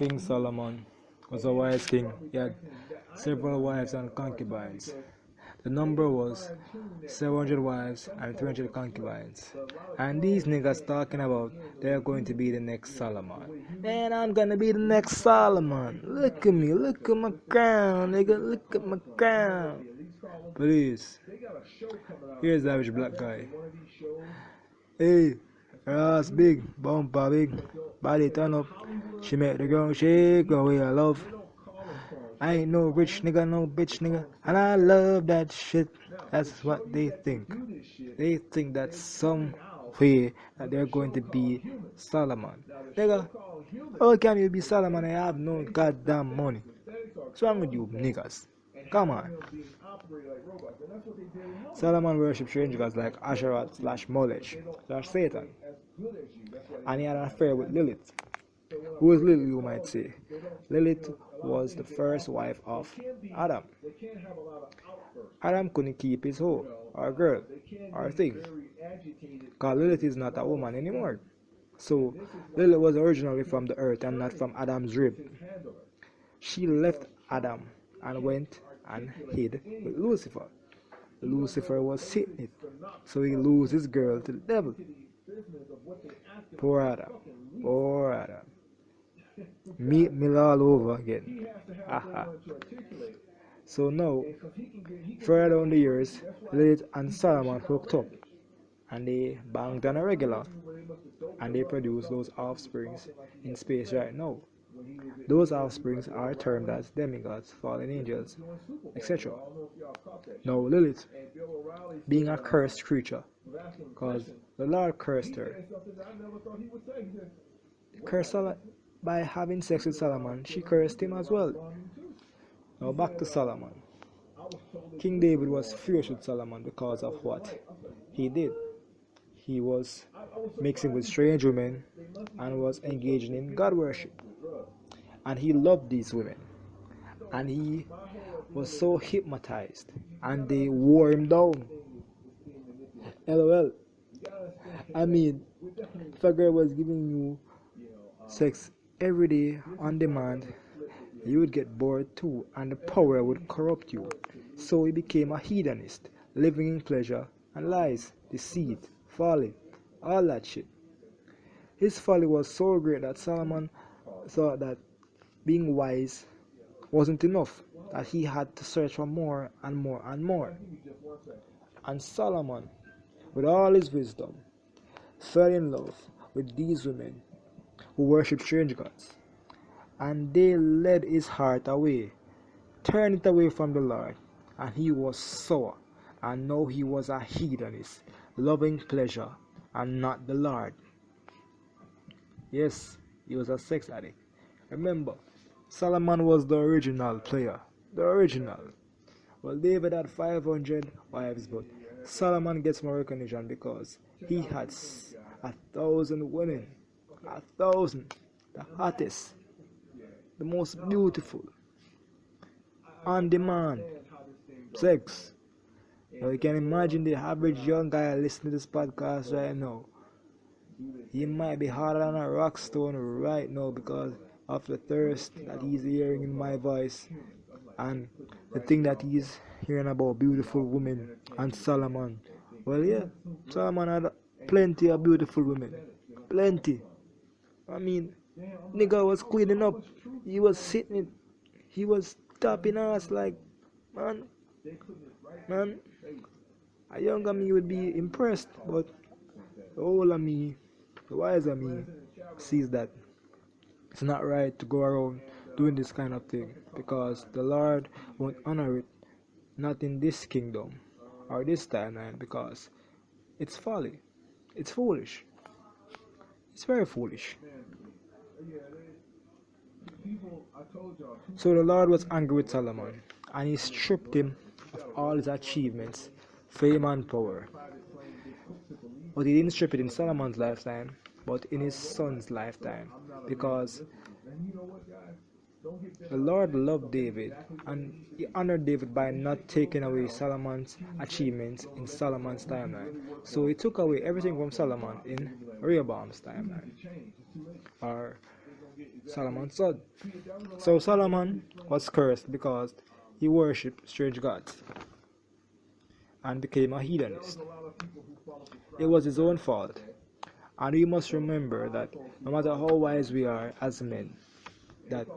King Solomon was a wise king. He had several wives and concubines. The number was 700 wives and 300 concubines. And these niggas talking about they're going to be the next Solomon. Man, I'm gonna be the next Solomon. Look at me, look at my crown, nigga, look at my crown. Please, here's the average black guy. Hey, her ass big, bumper big, body turn up. She make the girl shake away her love. I ain't no rich nigga, no bitch nigga, and I love that shit. That's what they think. They think that some way that they're going to be Solomon. Nigga, how can you be Solomon and have no goddamn money? What's wrong with you niggas? Come on. Solomon worshipped strange gods like Asheroth slash Molech slash Satan. And he had an affair with Lilith. Who is Lilith, you might say? Lilith was the first wife of Adam. Adam couldn't keep his hoe, or girl, or thing. Because Lilith is not a woman anymore. So Lilith was originally from the earth and not from Adam's rib. She left Adam and went and hid with Lucifer. Lucifer was Satan, so he lose his girl to the devil. Poor Adam. Poor Adam. Meet me all over again. Aha. So now, further down the years, Lilith and Solomon hooked up, and they banged on a regular, and they produce those offsprings in space right now. Those offsprings are termed as demigods, fallen angels, etc. Now Lilith, being a cursed creature, because the Lord cursed her, by having sex with Solomon, she cursed him as well. Now back to Solomon. King David was furious with Solomon because of what he did. He was mixing with strange women and was engaging in God worship. And he loved these women. And he was so hypnotized. And they wore him down. LOL. I mean, if a girl was giving you sex every day on demand, you would get bored too, and the power would corrupt you. So he became a hedonist, living in pleasure and lies, deceit, folly, all that shit. His folly was so great that Solomon thought that being wise wasn't enough, that he had to search for more and more and more. And Solomon, with all his wisdom, fell in love with these women who worshipped strange gods, and they led his heart away, turned it away from the Lord, and he was sour, and now he was a hedonist, loving pleasure and not the Lord. Yes, he was a sex addict. Remember, Solomon was the original player, the original. Well, David had 500 wives, but Solomon gets more recognition because he had 1,000 women. 1,000. The hottest. The most beautiful. On demand. Sex. Now you can imagine the average young guy listening to this podcast right now. He might be harder than a rock stone right now because of the thirst that he's hearing in my voice. And the thing that he's hearing about beautiful women and Solomon. Well, yeah, Solomon had plenty of beautiful women. Plenty. I mean, nigga was cleaning up. He was sitting it. He was tapping ass like, man, a younger me would be impressed, but the older me, the wiser me, sees that it's not right to go around doing this kind of thing because the Lord won't honor it, not in this kingdom or this timeline, because it's folly, it's foolish, it's very foolish. So the Lord was angry with Solomon, and he stripped him of all his achievements, fame and power. But he didn't strip it in Solomon's lifetime, but in his son's lifetime, because the Lord loved David, and he honored David by not taking away Solomon's achievements in Solomon's timeline. So he took away everything from Solomon in Rehoboam's timeline, or Solomon's son. So Solomon was cursed because he worshipped strange gods and became a hedonist. It was his own fault. And we must remember that no matter how wise we are as men, that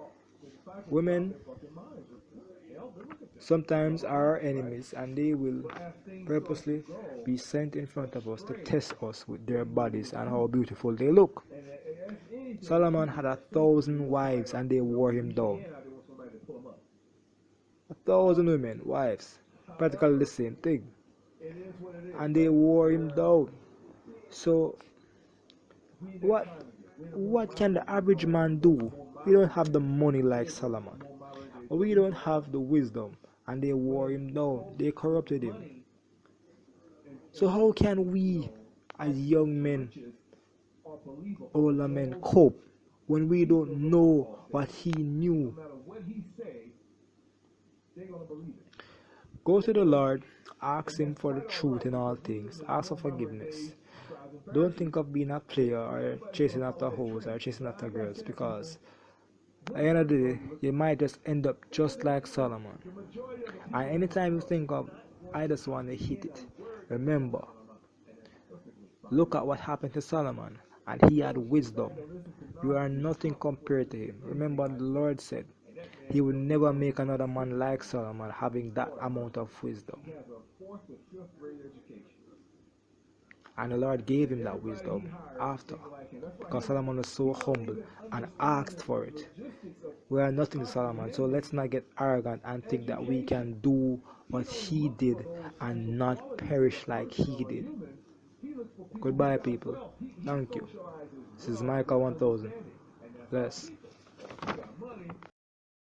women sometimes are our enemies and they will purposely be sent in front of us to test us with their bodies and how beautiful they look. Solomon had 1,000 wives and they wore him down. 1,000 women, wives, practically the same thing. And they wore him down. So what what can the average man do? We don't have the money like Solomon. We don't have the wisdom and they wore him down. They corrupted him. So how can we as young men, older men cope when we don't know what he knew? Go to the Lord, ask him for the truth in all things, ask for forgiveness. Don't think of being a player or chasing after hoes or chasing after girls, because at the end of the day, you might just end up just like Solomon. And anytime you think of, I just want to hit it, remember, look at what happened to Solomon, and he had wisdom. You are nothing compared to him. Remember, the Lord said he would never make another man like Solomon having that amount of wisdom. And the Lord gave him that wisdom after, because Solomon was so humble and asked for it. We are nothing to Solomon, so let's not get arrogant and think that we can do what he did and not perish like he did. Goodbye, people. Thank you. This is Micah 1000. Bless.